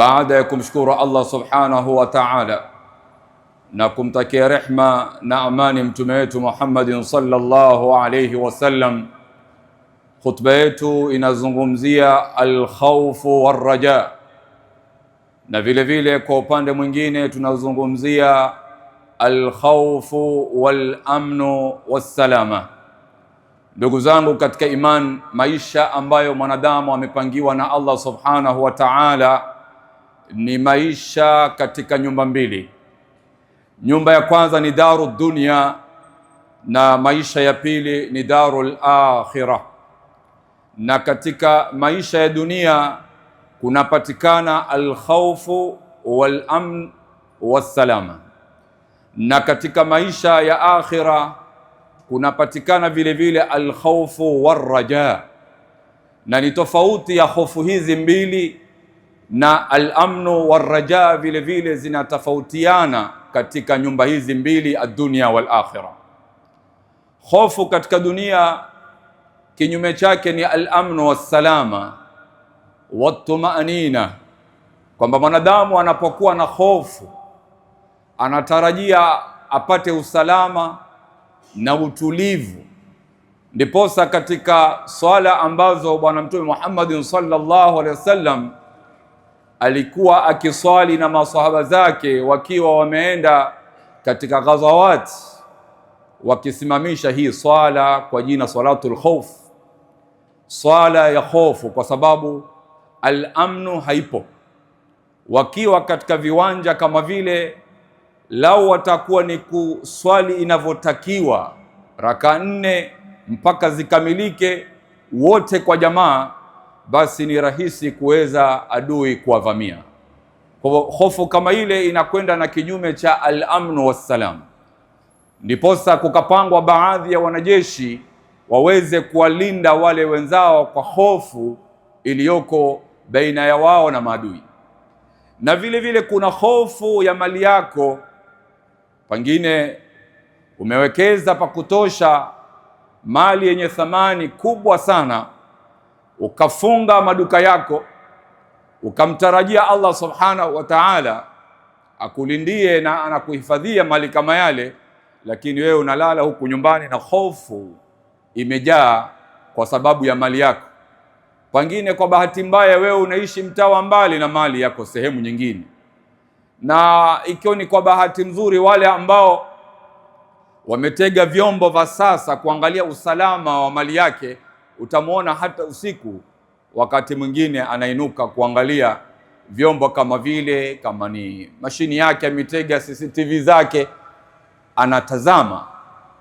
baada ya kumshukuru Allah subhanahu wa ta'ala na kumtakia rehma na amani mtume wetu Muhammadin sallallahu alayhi wasallam, khutba yetu inazungumzia al-khawfu war-raja, na vile vile kwa upande mwingine tunazungumzia al-khawfu wal-amnu was-salama. Ndugu zangu katika iman, maisha ambayo mwanadamu amepangiwa na Allah subhanahu wa ta'ala ni maisha katika nyumba mbili. Nyumba ya kwanza ni daru dunya na maisha ya pili ni darul akhirah. Na katika maisha ya dunia kunapatikana al-khawfu wal-amn was-salama, na katika maisha ya akhira kunapatikana vile vile al-khawfu war-raja. Na ni tofauti ya hofu hizi mbili na al-amnu war-raja vile vile zinatofautiana katika nyumba hizi mbili, ad-dunya wal-akhirah. Hofu katika dunia kinyume chake ni al-amnu was-salama wat-tumanina, kwamba mwanadamu anapokuwa na hofu anatarajia apate usalama na utulivu. Ndiposa katika swala ambazo Bwana Mtume Muhammad sallallahu alaihi wasallam alikuwa akiswali na masahaba zake wakiwa wameenda katika ghazawat, wakisimamisha hii swala kwa jina salatul khawf, swala ya hofu, kwa sababu al-amnu haipo. Wakiwa katika viwanja kama vile, lau watakuwa ni kuswali inavyotakiwa raka 4 mpaka zikamilike wote kwa jamaa, basi ni rahisi kuweza adui kuwavamia. Kwa hivyo hofu kama ile inakwenda na kinyume cha al-amnu wassalam. Ndiposa kukapangwa baadhi ya wanajeshi waweze kuwalinda wale wenzao kwa hofu iliyoko baina ya wao na maadui. Na vile vile kuna hofu ya mali yako, pengine umewekeza pa kutosha mali yenye thamani kubwa sana, ukafunga maduka yako, ukamtarajia Allah subhanahu wa ta'ala akulindie na anakuhifadhia mali kama yale, lakini wewe unalala huku nyumbani na hofu imejaa kwa sababu ya mali yako. Pengine kwa bahati mbaya wewe unaishi mtaa mbali na mali yako sehemu nyingine, na ikiwa ni kwa bahati nzuri wale ambao wametega vyombo vya sasa kuangalia usalama wa mali yake, utamwona hata usiku wakati mwingine anainuka kuangalia vyombo kama vile, kama ni mashini yake ametega CCTV zake, anatazama.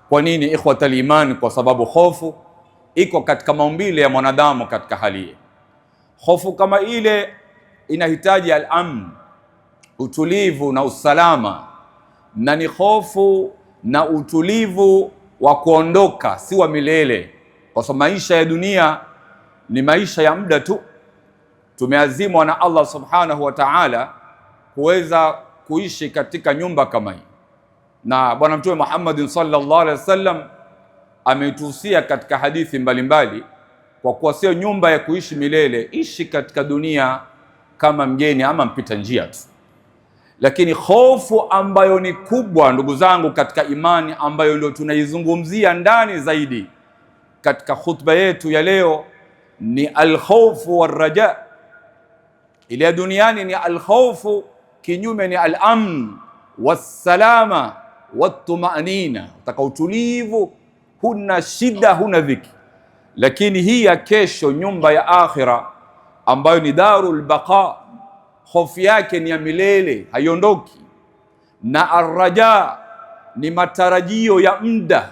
Kwa nini ikhwatal iman? Kwa sababu hofu iko katika maumbile ya mwanadamu. Katika hali hii, hofu kama ile inahitaji al-amn, utulivu na usalama, na ni hofu na utulivu wa kuondoka, si wa milele, kwa sababu maisha ya dunia ni maisha ya muda tu. Tumeazimwa na Allah subhanahu wa ta'ala kuweza kuishi katika nyumba kama hii, na Bwana Mtume Muhammad sallallahu alaihi wasallam ametuhusia katika hadithi mbalimbali, kwa kuwa sio nyumba ya kuishi milele. Ishi katika dunia kama mgeni ama mpita njia tu. Lakini hofu ambayo ni kubwa, ndugu zangu katika imani, ambayo ndio tunaizungumzia ndani zaidi katika khutba yetu ya leo, ni al-khawfu war-raja. Ile ya duniani ni al-khawfu, kinyume ni al-amn was-salama wat-tumanina, utaka utulivu, huna shida, huna dhiki. Lakini hii ya kesho, nyumba ya akhira ambayo ni darul baqa, hofu yake ni ya milele, haiondoki. Na ar-raja ni matarajio ya muda,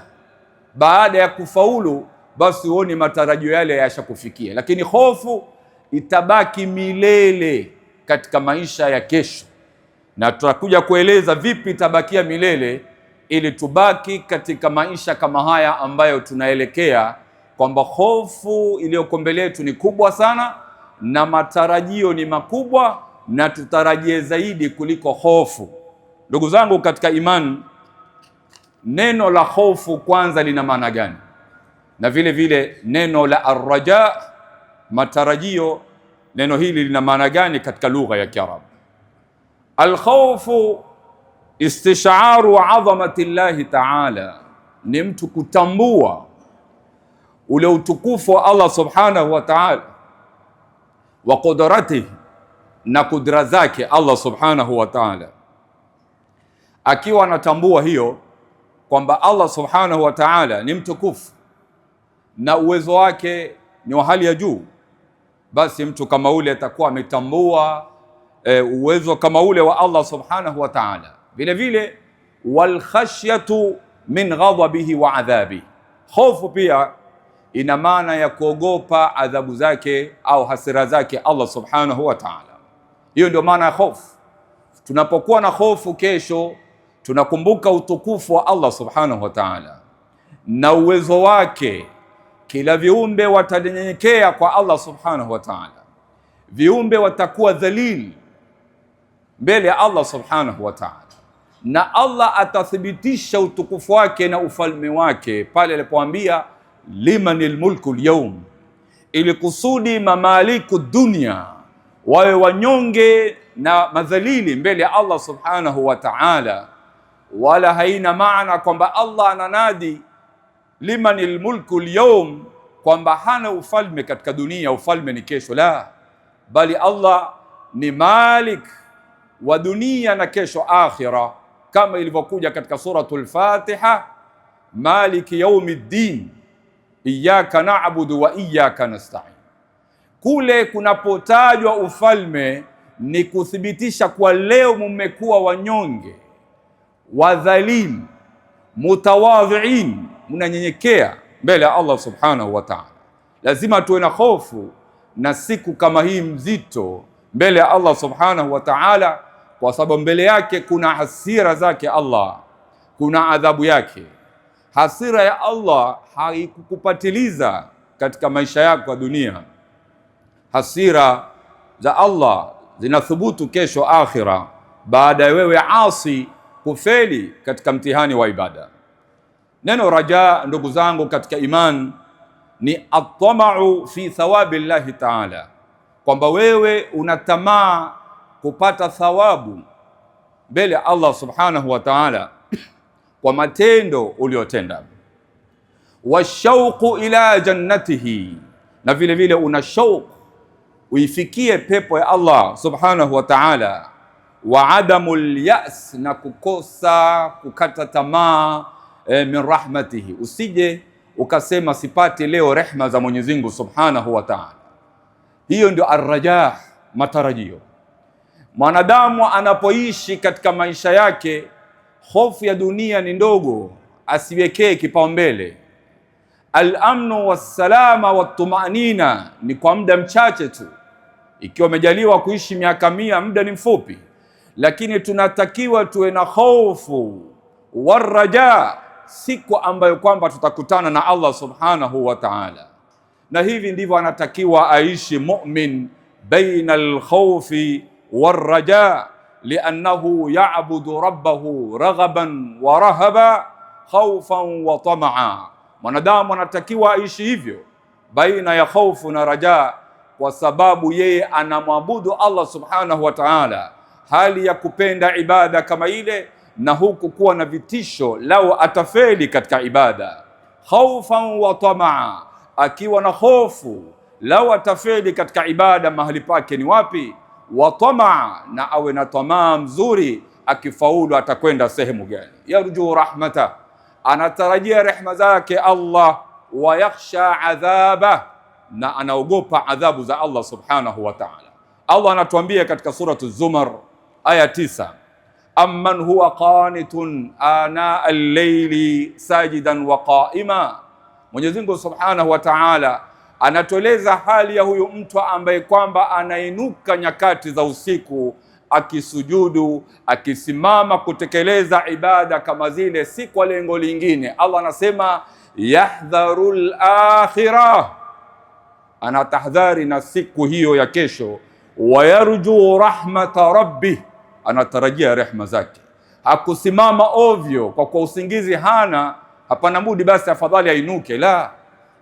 baada ya kufaulu basi huoni matarajio yale yashakufikia, lakini hofu itabaki milele katika maisha ya kesho. Na tutakuja kueleza vipi itabakia milele ili tubaki katika maisha kama haya ambayo tunaelekea, kwamba hofu iliyoko mbele yetu ni kubwa sana na matarajio ni makubwa, na tutarajie zaidi kuliko hofu. Ndugu zangu katika imani, neno la hofu kwanza lina maana gani? Na vile vile neno la arraja, matarajio, neno hili lina maana gani katika lugha ya Kiarabu. Alkhawfu istishaaru adhamati llahi taala, ni mtu kutambua ule utukufu wa Allah subhanahu wa ta'ala wa qudratihi, na kudra zake Allah subhanahu wa ta'ala. Akiwa anatambua hiyo kwamba Allah subhanahu wa ta'ala ni mtukufu na uwezo wake ni wa hali ya juu, basi mtu kama ule atakuwa ametambua uwezo kama ule wa Allah subhanahu wa ta'ala. Vile vile wal khashyatu min ghadabihi wa adhabihi, hofu pia ina maana ya kuogopa adhabu zake au hasira zake Allah subhanahu wa ta'ala. Hiyo ndio maana ya hofu. Tunapokuwa na hofu, kesho tunakumbuka utukufu wa Allah subhanahu wa ta'ala na uwezo wake. Kila viumbe watanyenyekea kwa Allah subhanahu wa ta'ala, viumbe watakuwa dhalili mbele ya Allah subhanahu wa ta'ala, na Allah atathibitisha utukufu wake na ufalme wake pale alipoambia limanil mulku al-yawm, ili kusudi mamaliku dunia wawe wanyonge na madhalili mbele ya Allah subhanahu wa ta'ala. Wala haina maana kwamba Allah ananadi limanil mulku al-yawm kwamba hana ufalme katika dunia, ufalme ni kesho. La, bali Allah ni malik wa dunia na kesho akhira, kama ilivyokuja katika suratul Fatiha, maliki yaumiddin iyyaka na'budu wa iyyaka nasta'in. Kule kunapotajwa ufalme ni kuthibitisha kwa leo mmekuwa wanyonge, wadhalim, mutawadhiin, mnanyenyekea mbele ya Allah subhanahu wa ta'ala. Lazima tuwe na hofu na siku kama hii mzito mbele ya Allah subhanahu wa ta'ala, kwa sababu mbele yake kuna hasira zake Allah, kuna adhabu yake. Hasira ya Allah haikukupatiliza katika maisha yako ya dunia. Hasira za Allah zinathubutu kesho akhira, baada ya wewe asi kufeli katika mtihani wa ibada. Neno raja, ndugu zangu katika iman, ni at-tama'u fi thawabi llahi ta'ala, kwamba wewe unatamaa kupata thawabu mbele ya Allah subhanahu wa ta'ala kwa matendo uliyotenda. Washauqu ila jannatihi, na vile vile una shauq uifikie pepo ya Allah subhanahu wa ta'ala. Wa adamul yas, na kukosa kukata tamaa min rahmatihi, usije ukasema sipati leo rehma za Mwenyezi Mungu subhanahu wa ta'ala. Hiyo ndio arrajah, matarajio. Mwanadamu anapoishi katika maisha yake, hofu ya dunia ni ndogo, asiwekee kipaumbele. Al-amnu was-salama wat-tumanina ni kwa muda mchache tu. Ikiwa umejaliwa kuishi miaka 100, muda ni mfupi, lakini tunatakiwa tuwe na hofu waraja, siku ambayo kwamba tutakutana na Allah subhanahu wa ta'ala. Na hivi ndivyo anatakiwa aishi mu'min, baina al-khawfi war-raja, liannahu ya'budu rabbahu raghaban wa rahaba, khawfan wa tamaa. Mwanadamu anatakiwa aishi hivyo baina ya khawfu na raja, kwa sababu yeye anamwabudu Allah subhanahu wa ta'ala hali ya kupenda ibada kama ile, na huku kuwa na vitisho lao atafeli katika ibada. Khawfan wa tamaa, akiwa na hofu lao atafeli katika ibada, mahali pake ni wapi? Wa tamaa, na awe na tamaa mzuri, akifaulu atakwenda sehemu gani? Yarju rahmata, anatarajia rehma zake Allah. Wa yakhsha adhaba, na anaogopa adhabu za Allah subhanahu wa ta'ala. Allah anatuambia katika suratu Zumar aya 9, amman huwa qanitun ana al-layli sajidan wa qa'ima. Mwenyezi Mungu subhanahu wa ta'ala anatueleza hali ya huyu mtu ambaye kwamba anainuka nyakati za usiku akisujudu, akisimama kutekeleza ibada kama zile, si kwa lengo lingine. Allah anasema yahdharul akhirah, anatahadhari na siku hiyo ya kesho. Wayarju rahmata rabbih, anatarajia rehma zake. Hakusimama ovyo kwa usingizi hana, hapana budi basi afadhali ainuke. La,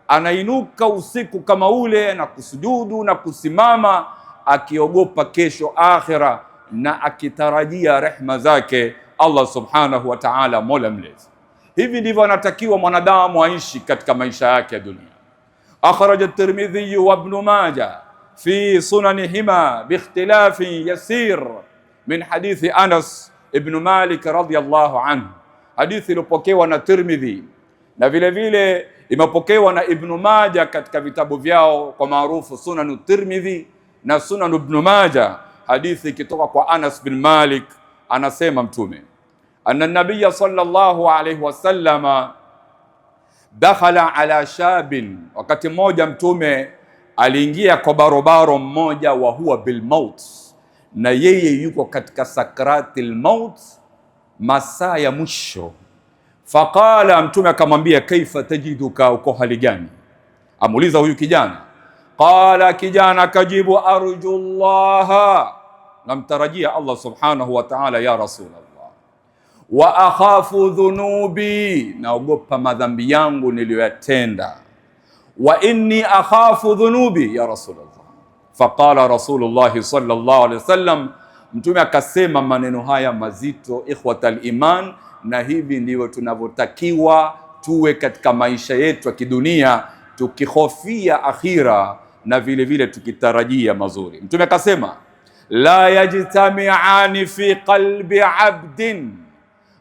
anainuka usiku kama ule na kusujudu na kusimama, akiogopa kesho akhira na akitarajia rehma zake Allah subhanahu wa ta'ala, mola mlezi. Hivi ndivyo anatakiwa mwanadamu aishi katika maisha yake ya dunia. Akhraj at-Tirmidhi wa Ibn Majah fi sunanihima biikhtilafin yasir min hadithi Anas ibn Malik radhiyallahu anhu, hadithi iliyopokewa na Tirmidhi na vile vile imepokewa na Ibn Majah katika vitabu vyao kwa maarufu Sunan Tirmidhi na Sunan Ibn Majah. Hadithi ikitoka kwa Anas bin Malik, anasema Mtume anna nabiyya sallallahu alayhi wasallama dakhala ala shabin, wakati mmoja Mtume aliingia kwa barobaro mmoja, wa huwa bil maut, na yeye yuko katika sakratil maut, masaa ya mwisho. Faqala, Mtume akamwambia kaifa tajiduka, uko hali gani? Amuuliza huyu kijana. Qala, kijana akajibu arjullaha, namtarajia Allah subhanahu wa ta'ala ya Rasulullah, wa akhafu dhunubi, naogopa madhambi yangu niliyoyatenda, wa inni akhafu dhunubi ya Rasulullah. Faqala Rasulullah sallallahu alaihi wasallam, Mtume akasema maneno haya mazito, ikhwatal iman, na hivi ndivyo tunavyotakiwa tuwe katika maisha yetu ya kidunia, tukihofia akhira na vile vile tukitarajia mazuri. Mtume akasema la yajtami'ani fi qalbi abdin,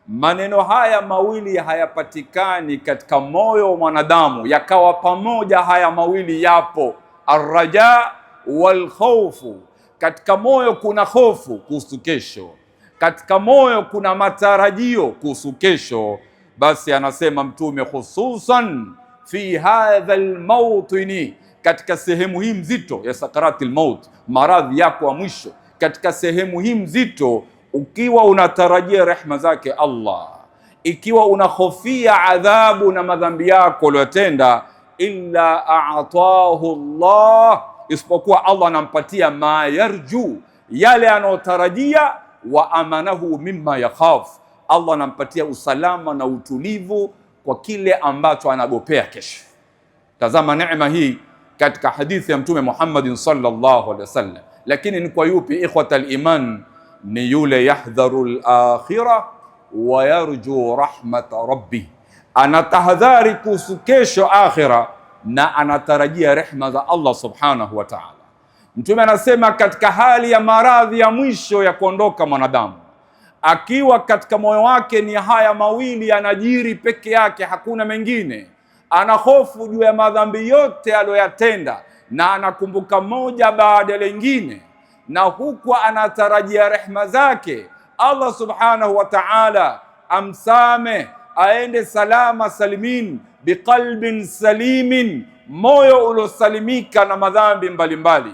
maneno haya mawili hayapatikani katika moyo wa mwanadamu yakawa pamoja. Haya mawili yapo, arraja wal khawfu. Katika moyo kuna hofu kuhusu kesho, katika moyo kuna matarajio kuhusu kesho. Basi anasema Mtume, hususan fi hadha almawtini, katika sehemu hii mzito ya sakaratil maut, maradhi yako ya mwisho, katika sehemu hii mzito, ukiwa unatarajia rehma zake Allah, ikiwa unahofia adhabu na madhambi yako uliyotenda, illa a'tahu Allah, isipokuwa Allah anampatia ma yarju, yale anayotarajia, wa amanahu mimma yakhaf, Allah anampatia usalama na utulivu kwa kile ambacho anagopea kesho. Tazama neema hii katika hadithi ya Mtume Muhammad sallallahu alaihi wasallam. Lakini ni kwa yupi ikhwatal iman? Ni yule yahdharu al-akhirah wa yarju rahmat rabbi, anatahadhari kuhusu kesho akhira na anatarajia rehma za Allah subhanahu wa ta'ala. Mtume anasema katika hali ya maradhi ya mwisho ya kuondoka mwanadamu, akiwa katika moyo wake ni haya mawili yanajiri peke yake, hakuna mengine, ana hofu juu ya madhambi yote aliyoyatenda na anakumbuka moja baada ya lingine, na huku anatarajia rehma zake Allah subhanahu wa ta'ala amsame, aende salama salimin, biqalbin salimin, moyo uliosalimika na madhambi mbalimbali.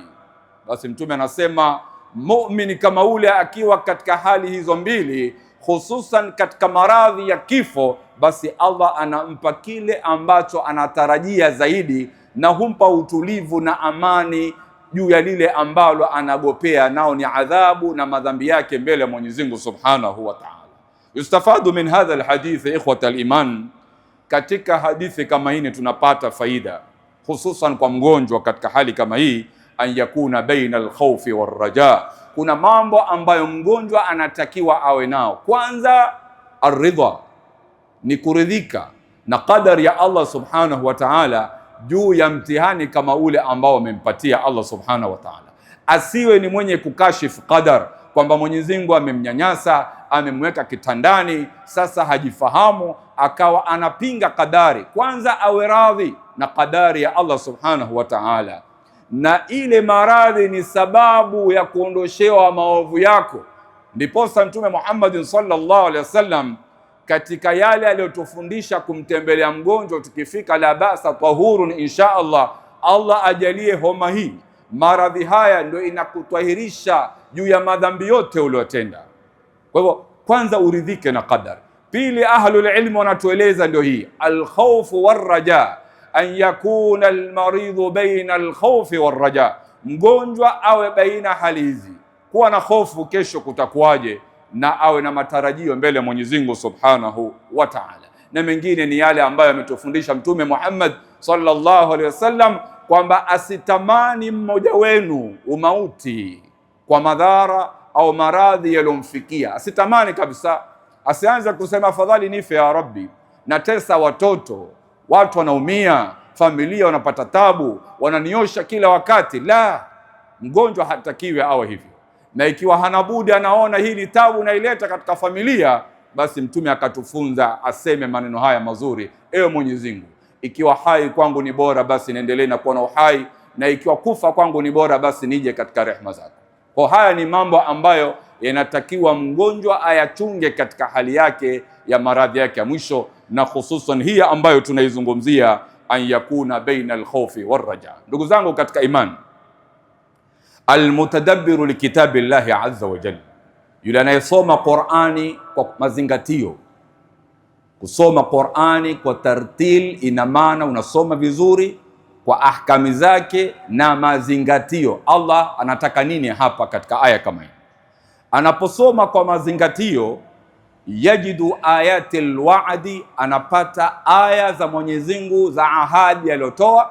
Basi Mtume anasema muumini kama ule akiwa katika hali hizo mbili, hususan katika maradhi ya kifo, basi Allah anampa kile ambacho anatarajia zaidi, na humpa utulivu na amani juu ya lile ambalo anagopea, nao ni adhabu na madhambi yake mbele ya Mwenyezi Mungu Subhanahu wa Ta'ala. Yustafadu min hadha alhadith ikhwata aliman, katika hadithi kama hii tunapata faida hususan kwa mgonjwa katika hali kama hii, an yakuna baina alkhawfi warraja. Kuna mambo ambayo mgonjwa anatakiwa awe nao. Kwanza, aridha, ni kuridhika na qadari ya Allah subhanahu wa ta'ala juu ya mtihani kama ule ambao amempatia Allah subhanahu wa ta'ala. Asiwe ni mwenye kukashifu qadar, kwamba Mwenyezi Mungu amemnyanyasa, amemweka kitandani, sasa hajifahamu, akawa anapinga qadari. Kwanza awe radhi na qadari ya Allah subhanahu wa ta'ala, na ile maradhi ni sababu ya kuondoshewa maovu yako. Ndiposa Mtume Muhammad sallallahu alaihi wasallam katika yale aliyotufundisha kumtembelea mgonjwa, tukifika la basa tahurun insha Allah, Allah ajalie homa hii, maradhi haya ndio inakutwahirisha juu ya madhambi yote uliyotenda. Kwa hivyo kwanza uridhike na qadar. Pili, ahlul ilm wanatueleza ndio hii alkhawfu warraja, an yakuna almaridhu baina alkhawfi warraja, mgonjwa awe baina hali hizi, kuwa na hofu kesho kutakuwaje, na awe na matarajio mbele ya Mwenyezi Mungu Subhanahu wa Ta'ala. Na mengine ni yale ambayo ametufundisha Mtume Muhammad sallallahu alaihi wasallam kwamba asitamani mmoja wenu umauti kwa madhara au maradhi yaliyomfikia. Asitamani kabisa, asianze kusema afadhali nife ya Rabbi, natesa watoto, watu wanaumia, familia wanapata tabu, wananiosha kila wakati. La, mgonjwa hatakiwi awe hivyo. Na ikiwa hana budi, anaona hii ni tabu naileta katika familia, basi Mtume akatufunza aseme maneno haya mazuri: ewe Mwenyezi Mungu, ikiwa hai kwangu ni bora, basi niendelee na kuwa na uhai, na ikiwa kufa kwangu ni bora, basi nije katika rehema zako. Kwa haya ni mambo ambayo yanatakiwa mgonjwa ayachunge katika hali yake ya maradhi yake ya mwisho, na hususan hii ambayo tunaizungumzia, an yakuna baina alkhawfi warraja. Ndugu zangu katika imani, almutadabbiru likitabi llahi azza wa jalla, yule anayesoma Qur'ani kwa mazingatio. Kusoma Qur'ani kwa tartil ina maana unasoma vizuri kwa ahkami zake na mazingatio. Allah anataka nini hapa katika aya kama hii? Anaposoma kwa mazingatio, yajidu ayatil wa'di, anapata aya za Mwenyezi Mungu za ahadi aliyotoa.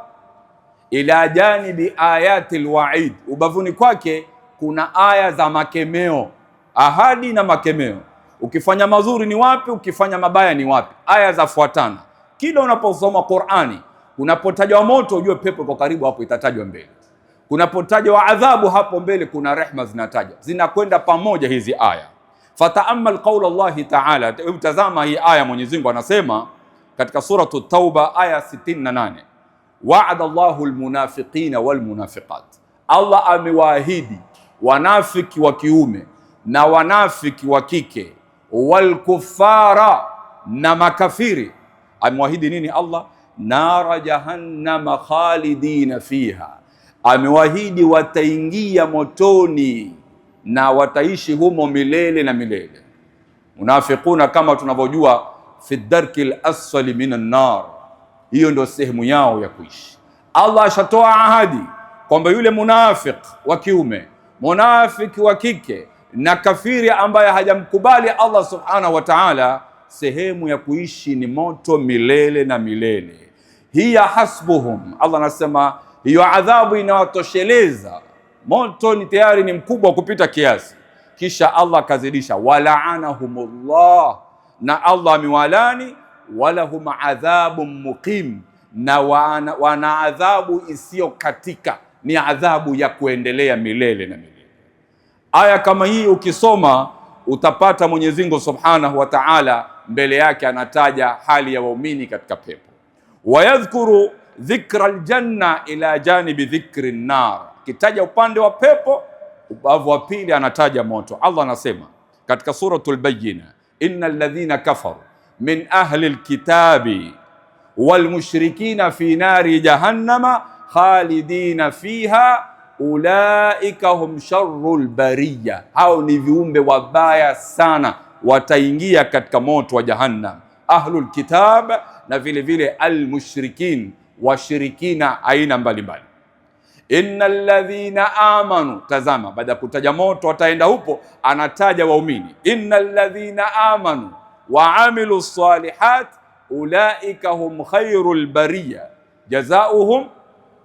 Ila janibi ayatil wa'id, ubavuni kwake kuna aya za makemeo, ahadi na makemeo. Ukifanya mazuri ni wapi, ukifanya mabaya ni wapi, aya zafuatana. Kila unaposoma Qur'ani, unapotajwa moto ujue pepo kwa karibu, hapo itatajwa mbele. Kunapotajwa adhabu, hapo mbele kuna rehma zinatajwa, zinakwenda pamoja hizi aya. Fataamal qaula Allahi ta'ala, utazama hii aya. Mwenyezi Mungu anasema katika suratu Tauba aya 68, wa'ada Allahu almunafiqina walmunafiqat, Allah amewaahidi wanafiki wa kiume na wanafiki wa kike, walkuffara, na makafiri. Amewaahidi nini Allah? Nara jahannama khalidina fiha, amewaahidi wataingia motoni na wataishi humo milele na milele. Munafiquna kama tunavyojua, fi darki al-asfali minan nar, hiyo ndio sehemu yao ya kuishi. Allah ashatoa ahadi kwamba yule munafik wa kiume, munafiki wa kike na kafiri ambaye hajamkubali Allah subhanahu wa ta'ala, sehemu ya kuishi ni moto milele na milele. Hiya hasbuhum, Allah anasema hiyo adhabu inawatosheleza. Moto ni tayari ni mkubwa kupita kiasi. Kisha Allah akazidisha, walaanahumullah, na Allah amewalani, walahum adhabun muqim, na wana adhabu isiyo katika, ni adhabu ya kuendelea milele na milele. Aya kama hii ukisoma utapata Mwenyezi Mungu Subhanahu wa Ta'ala mbele yake anataja hali ya waumini katika pepo. Wayadhkuru dhikra aljanna ila janibi dhikri nar, kitaja upande wa pepo, ubavu wa pili anataja moto. Allah anasema katika suratul Bayyina, innal ladhina kafaru min ahli alkitabi wal mushrikina fi nari jahannama khalidina fiha ulaika hum sharrul bariya, hao ni viumbe wabaya sana, wataingia katika moto wa Jahannam. Ahlul kitab na vile vile almushrikin, washirikina aina mbalimbali. Innal ladhina amanu, tazama, baada ya kutaja moto wataenda hupo, anataja waumini. Innal ladhina amanu wa amilu salihat ulaika hum khairul bariya jazauhum,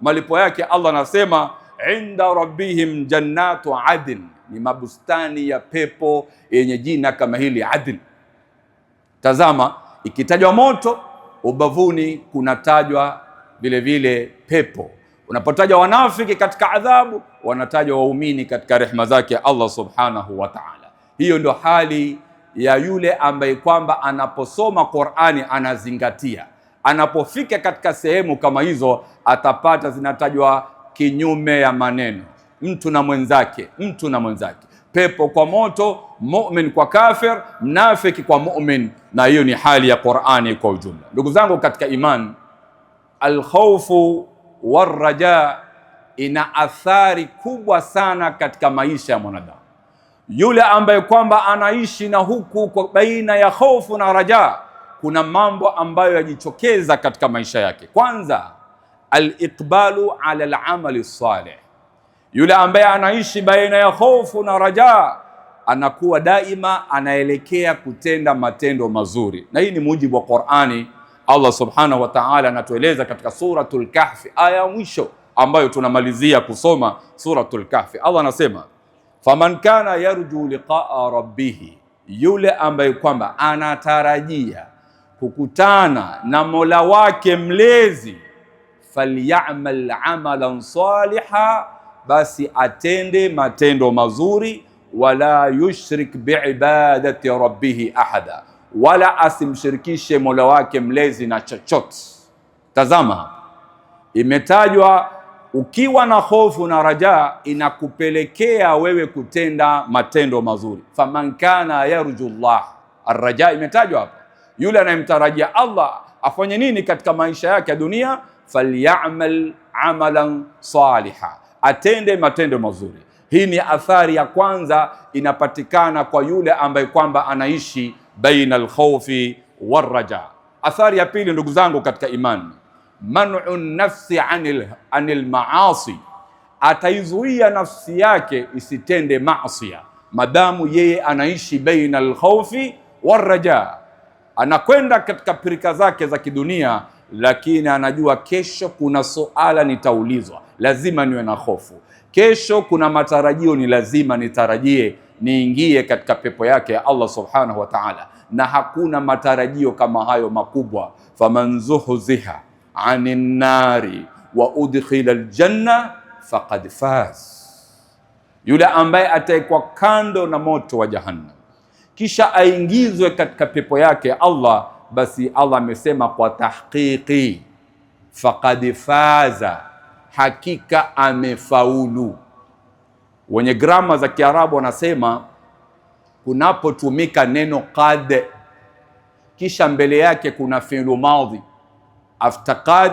malipo yake Allah anasema inda rabbihim jannatu adn, ni mabustani ya pepo yenye jina kama hili, adn. Tazama, ikitajwa moto, ubavuni kunatajwa vile vile pepo. Unapotajwa wanafiki katika adhabu, wanatajwa waumini katika rehema zake Allah subhanahu wa ta'ala. Hiyo ndio hali ya yule ambaye kwamba anaposoma Qur'ani anazingatia. Anapofika katika sehemu kama hizo, atapata zinatajwa kinyume ya maneno, mtu na mwenzake, mtu na mwenzake, pepo kwa moto, mu'min kwa kafir, mnafiki kwa mu'min. Na hiyo ni hali ya Qur'ani kwa ujumla. Ndugu zangu katika iman, alkhawfu warraja ina athari kubwa sana katika maisha ya mwanadamu. Yule ambaye kwamba anaishi na huku kwa baina ya hofu na raja, kuna mambo ambayo yajitokeza katika maisha yake. Kwanza, al-iqbalu ala al-amali salih. Yule ambaye anaishi baina ya hofu na raja, anakuwa daima anaelekea kutenda matendo mazuri, na hii ni mujibu wa Qur'ani. Allah subhanahu wa ta'ala anatueleza katika suratul Kahfi aya ya mwisho, ambayo tunamalizia kusoma suratul Kahfi. Allah anasema faman kana yarju liqaa rabbih, yule ambaye kwamba anatarajia kukutana na Mola wake mlezi, falyamal amalan saliha, basi atende matendo mazuri, wala yushrik biibadati rabbih ahada, wala asimshirikishe Mola wake mlezi na chochote. Tazama, imetajwa ukiwa na hofu na raja inakupelekea wewe kutenda matendo mazuri. Faman kana yarju Allah, arraja imetajwa hapa, yule anayemtarajia Allah afanye nini katika maisha yake ya dunia, falyamal amalan saliha, atende matendo mazuri. Hii ni athari ya kwanza inapatikana kwa yule ambaye kwamba anaishi baina alkhawfi warraja. Athari ya pili, ndugu zangu katika imani, man'u nafsi anil maasi, ataizuia nafsi yake isitende maasiya madamu yeye anaishi baina alkhawfi warraja. Anakwenda katika pirika zake za kidunia, lakini anajua kesho kuna suala nitaulizwa, lazima niwe na hofu. Kesho kuna matarajio, ni lazima nitarajie niingie katika pepo yake ya Allah subhanahu wa ta'ala, na hakuna matarajio kama hayo makubwa. Faman zuhziha anin nari wa udkhila aljanna faqad faz, yule ambaye ataekwa kando na moto wa jahannam kisha aingizwe katika pepo yake Allah, basi Allah amesema kwa tahqiqi, faqad faza, hakika amefaulu. Wenye grama za Kiarabu wanasema kunapotumika neno qad kisha mbele yake kuna fi'lu madhi, after qad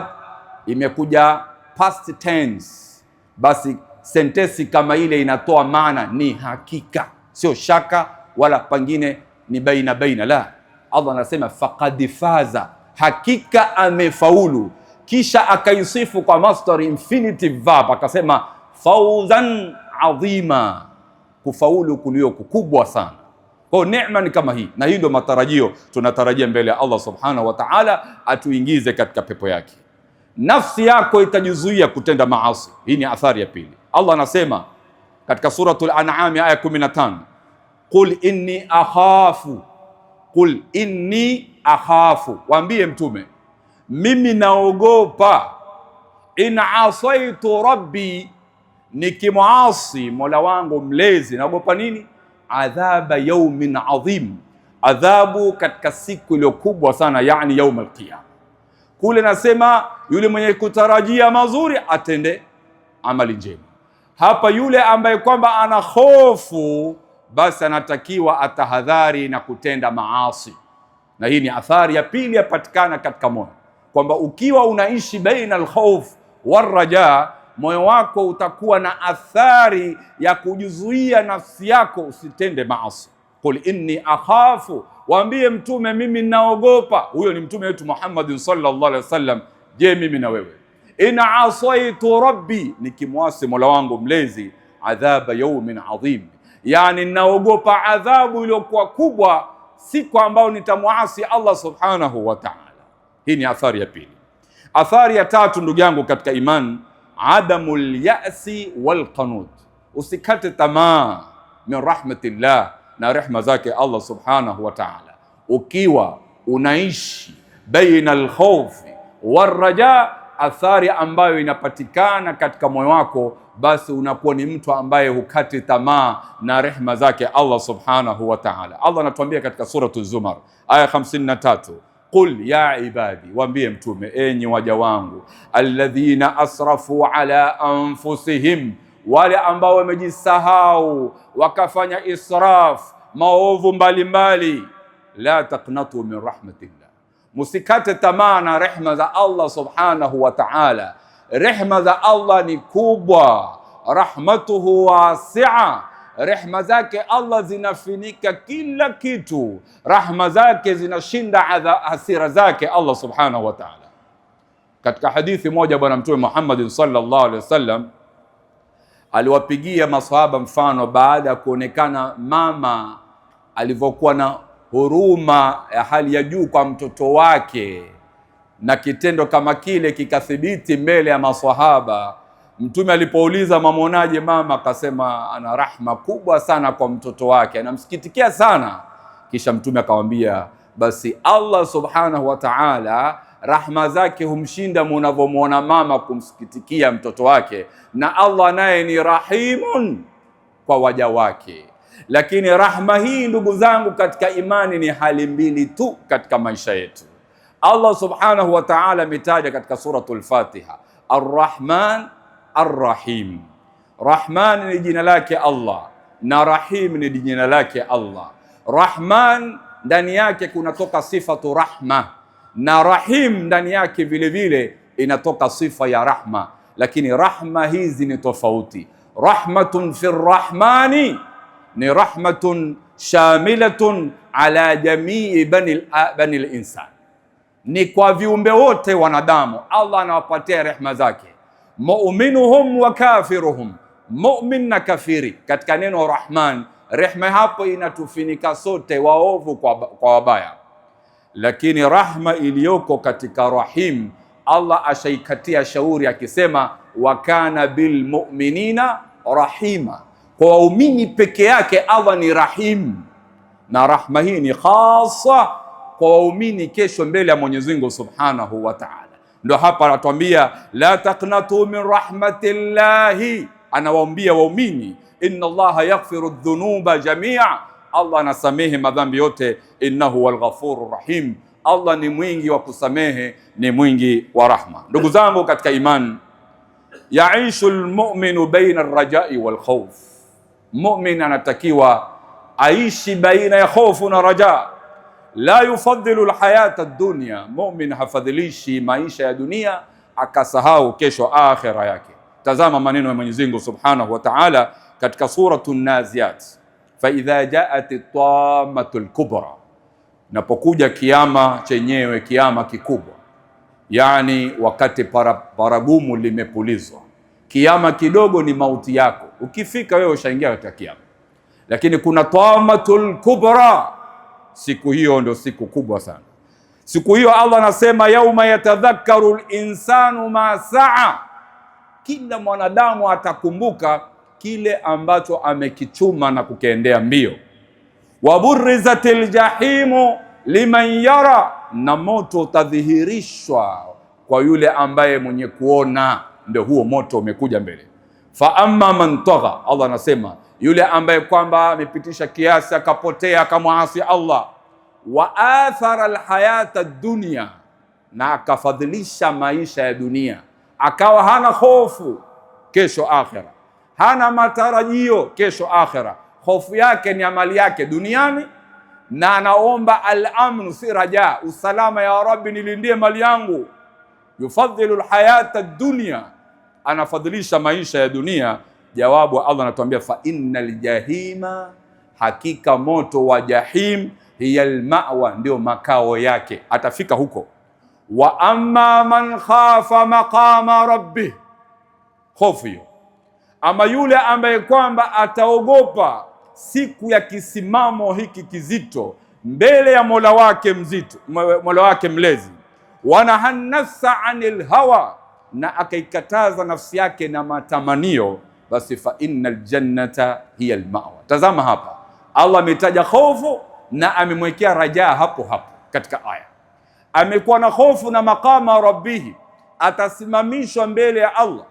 imekuja past tense, basi sentensi kama ile inatoa maana ni hakika, sio shaka wala pengine ni baina. La, Allah anasema faqad faza, hakika amefaulu. Kisha akaisifu kwa masdar infinitive verb, akasema fawzan adhima, kufaulu kulio kukubwa sana. Kwa neema ni kama hii, na hii ndio matarajio tunatarajia mbele ya Allah subhanahu wa ta'ala, atuingize katika pepo yake. Nafsi yako itajizuia kutenda maasi. Hii ni athari ya pili. Allah anasema katika suratul An'am aya 15, qul inni akhafu, waambie mtume mimi naogopa, in asaitu rabbi, nikimuasi Mola wangu mlezi, naogopa nini? Adhaba yaumin adhim, adhabu katika siku iliyo kubwa sana, yani yaum alqiyama. Kule nasema yule mwenye kutarajia mazuri atende amali njema. Hapa yule ambaye kwamba ana hofu, basi anatakiwa atahadhari na kutenda maasi. Na hii ni athari ya pili yapatikana katika moyo, kwamba ukiwa unaishi baina alkhawf warraja, moyo wako utakuwa na athari ya kujizuia nafsi yako usitende maasi. Qul inni akhafu, waambie mtume mimi naogopa. Huyo ni mtume wetu Muhammad sallallahu alaihi wasallam. Je, mimi na wewe? In asaitu rabbi, nikimwasi Mola wangu mlezi, adhaba yaumin adhim, yani naogopa adhabu iliyokuwa kubwa siku ambayo nitamwasi Allah subhanahu wa ta'ala. Hii ni athari ya pili. Athari ya tatu, ndugu yangu katika iman, adamul ya'si wal qanut, usikate tamaa min rahmatillah, na rehma zake Allah subhanahu wa ta'ala. Ukiwa unaishi baina alkhawfi warraja, athari ambayo inapatikana katika moyo wako, basi unakuwa ni mtu ambaye hukati tamaa na rehma zake Allah subhanahu wa ta'ala. Allah anatuambia katika suratu Zumar aya 53, qul ya ibadi, waambie mtume enyi waja wangu, alladhina asrafu ala anfusihim, wale ambao wamejisahau wakafanya israf, maovu mbalimbali, la taqnatu min rahmatillah, musikate tamaa na rehma za Allah subhanahu wa ta'ala. Rehma za Allah ni kubwa, rahmatuhu wasi'a, rehma zake Allah zinafinika kila kitu, rahma zake zinashinda hasira zake Allah subhanahu wa ta'ala. Katika hadithi moja bwana Mtume Muhammad sallallahu alaihi wasallam aliwapigia maswahaba mfano baada ya kuonekana mama alivyokuwa na huruma ya hali ya juu kwa mtoto wake, na kitendo kama kile kikathibiti mbele ya maswahaba. Mtume alipouliza mamonaje mama, akasema ana rahma kubwa sana kwa mtoto wake, anamsikitikia sana. Kisha Mtume akamwambia, basi Allah subhanahu wa ta'ala rahma zake humshinda mnavyomuona mama kumsikitikia mtoto wake, na Allah naye ni rahimun kwa waja wake. Lakini rahma hii ndugu zangu katika imani ni hali mbili tu katika maisha yetu. Allah subhanahu wa ta'ala ametaja katika suratul Fatiha Ar-Rahman Ar-Rahim. Rahman ni jina lake Allah na Rahim ni jina lake Allah. Rahman ndani yake kunatoka sifatu rahma, na Rahim ndani yake vile vile inatoka sifa ya rahma, lakini rahma hizi ni tofauti. Rahmatun fi rahmani ni rahmatun shamilatun ala jamii bani al-insan, ni kwa viumbe wote wanadamu. Allah anawapatia rehma zake, mu'minuhum wa kafiruhum, mu'min na kafiri. Katika neno Rahman, rehma hapo inatufinika sote, waovu kwa wabaya. Lakini rahma iliyoko katika Rahim, Allah ashaikatia shauri akisema, wa kana bil mu'minina rahima. Kwa waumini peke yake Allah ni rahim, na rahma hii ni khasa kwa waumini kesho mbele ya Mwenyezi Mungu Subhanahu wa Ta'ala. Ndio hapa anatuambia la taqnatu min rahmatillahi, anawaambia waumini inna Allaha yaghfiru dhunuba jamia, Allah anasamehe madhambi yote, innahu huwal ghafurur rahim, Allah ni mwingi wa kusamehe, ni mwingi wa rahma. Ndugu zangu katika imani, yaishu almu'minu baina arrajai wal khawf, mu'min anatakiwa aishi baina ya hofu na raja. La yufadhilu alhayata ad-dunya, mu'min hafadhilishi maisha ya dunia akasahau kesho akhira yake. Tazama maneno ya Mwenyezi Mungu Subhanahu wa Ta'ala katika suratu Naziyat, fa idha ja'at at-tammatul kubra, napokuja kiama chenyewe, kiama kikubwa, yani wakati paragumu limepulizwa. Kiama kidogo ni mauti yako, ukifika wewe ushaingia katika kiama, lakini kuna tammatul kubra, siku hiyo ndio siku kubwa sana. Siku hiyo Allah anasema yauma yatadhakkaru al-insanu ma saa, kila mwanadamu atakumbuka kile ambacho amekichuma na kukiendea mbio. Waburrizatil jahimu liman yara, na moto utadhihirishwa kwa yule ambaye mwenye kuona, ndio huo moto umekuja mbele. Fa amma man tagha, Allah anasema yule ambaye kwamba amepitisha kiasi akapotea akamwasi Allah, wa athara alhayata ad-dunya, na akafadhilisha maisha ya dunia, akawa hana hofu kesho akhira, hana matarajio kesho akhira, hofu yake ni amali yake duniani, na anaomba al-amnu si raja, usalama, ya Rabbi nilindie mali yangu. Yufadhilu alhayata ad-dunya, anafadhilisha maisha ya dunia. Jawabu Allah anatuambia fa innal jahima, hakika moto wa jahim, hiya almawa, ndio makao yake, atafika huko. Wa amma man khafa maqama rabbih, hofu hiyo. Ama yule ambaye kwamba ataogopa siku ya kisimamo hiki kizito mbele ya Mola wake mzito, Mola wake mlezi. Wanahannasa anil hawa, na akaikataza nafsi yake na matamanio, basi fa innal jannata hiya almawa. Tazama hapa Allah ametaja hofu na amemwekea rajaa hapo hapo katika aya. Amekuwa na hofu na maqama rabbihi, atasimamishwa mbele ya Allah.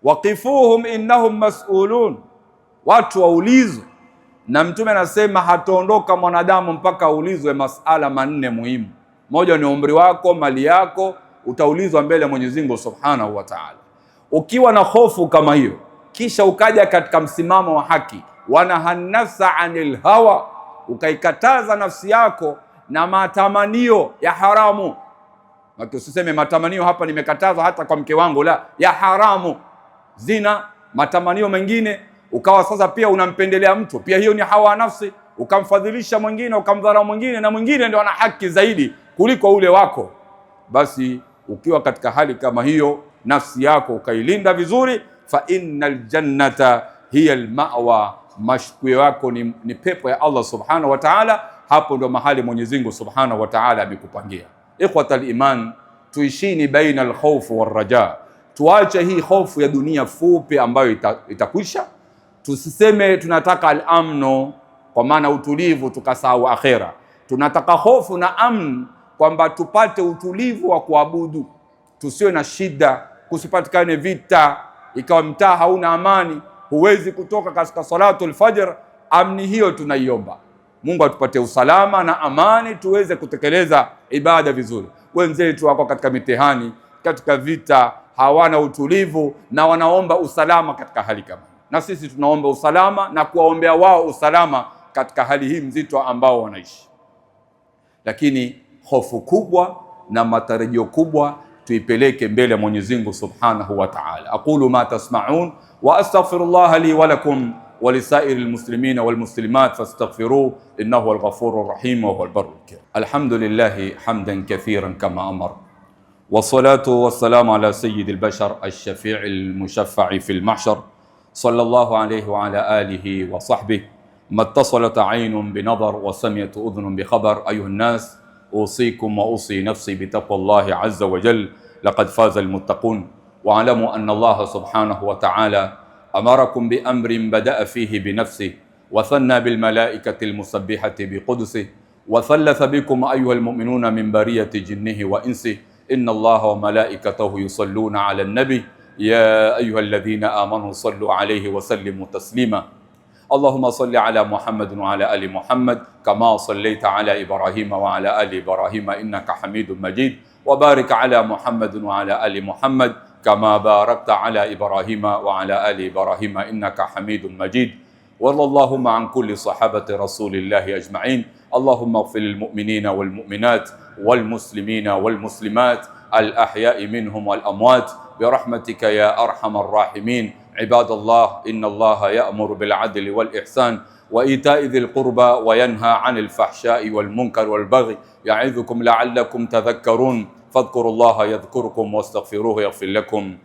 Waqifuhum innahum mas'ulun, watu waulizwe. Na Mtume anasema hataondoka mwanadamu mpaka aulizwe masala manne muhimu. Moja ni umri wako, mali yako, utaulizwa mbele ya Mwenyezi Mungu Subhanahu wa Ta'ala. Ukiwa na hofu kama hiyo, kisha ukaja katika msimamo wa haki, wanahannasa anil hawa, ukaikataza nafsi yako na matamanio ya haramu. Usiseme matamanio hapa nimekatazwa hata kwa mke wangu, la, ya haramu, zina, matamanio mengine, ukawa sasa pia unampendelea mtu, pia hiyo ni hawa nafsi, ukamfadhilisha mwingine, ukamdharau mwingine, na mwingine ndio ana haki zaidi kuliko ule wako. Basi ukiwa katika hali kama hiyo, nafsi yako ukailinda vizuri, fa innal jannata hiya almawa, mashukio yako ni pepo ya Allah Subhanahu wa Ta'ala. Hapo ndo mahali Mwenyezi Mungu Subhanahu wa Ta'ala amekupangia. Ikhwatal iman, tuishini baina alkhawf warraja, tuache hii hofu ya dunia fupi ambayo itakwisha. Tusiseme tunataka al-amno kwa maana utulivu tukasahau akhera. Tunataka hofu na amn kwamba tupate utulivu wa kuabudu, tusiwe na shida, kusipatikane vita, ikawa mtaa hauna amani, huwezi kutoka katika salatul fajr. Amni hiyo tunaiomba Mungu atupatie usalama na amani, tuweze kutekeleza ibada vizuri. Wenzetu wako katika mitihani, katika vita, hawana utulivu na wanaomba usalama katika hali kama hii, na sisi tunaomba usalama na kuwaombea wao usalama katika hali hii mzito ambao wanaishi. Lakini hofu kubwa na matarajio kubwa tuipeleke mbele ya Mwenyezi Mungu Subhanahu wa Ta'ala. Aqulu ma tasma'un wa astaghfirullah li wa lakum wa lisairil muslimina wal muslimat fastaghfiruhu innahu huwal ghafurur rahim wa huwal barrul karim. Alhamdulillah hamdan kathiran kama amar. Wassalatu wassalamu ala sayyidil bashar ash-shafi'il mushaffa'i fil mahshar sallallahu alayhi wa ala alihi wa sahbihi ما اتصلت عين بنظر وسمعت أذن بخبر. أيها الناس أوصيكم وأوصي نفسي بتقوى الله عز وجل، لقد فاز المتقون. واعلموا أن الله سبحانه وتعالى أمركم بأمر بدأ فيه بنفسه وثنى بالملائكة المسبحة بقدسه وثلث بكم أيها المؤمنون من برية جنه وإنسه. إن الله وملائكته يصلون على النبي يا أيها الذين آمنوا صلوا عليه وسلموا تسليما. اللهم صل على محمد وعلى آل محمد كما صليت على إبراهيم وعلى آل إبراهيم إنك حميد مجيد، وبارك على محمد وعلى آل محمد كما باركت على إبراهيم وعلى آل إبراهيم إنك حميد مجيد. وارض اللهم عن كل صحابة رسول الله أجمعين. اللهم اغفر للمؤمنين والمؤمنات والمسلمين والمسلمات الأحياء منهم والأموات برحمتك يا أرحم الراحمين. عباد الله، إن الله يأمر بالعدل والإحسان وإيتاء ذي القربى وينهى عن الفحشاء والمنكر والبغي يعظكم لعلكم تذكرون. فاذكروا الله يذكركم واستغفروه يغفر لكم.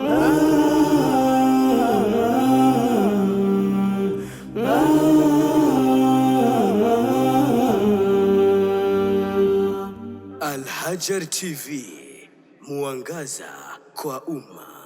Al Hajar TV, mwangaza kwa umma.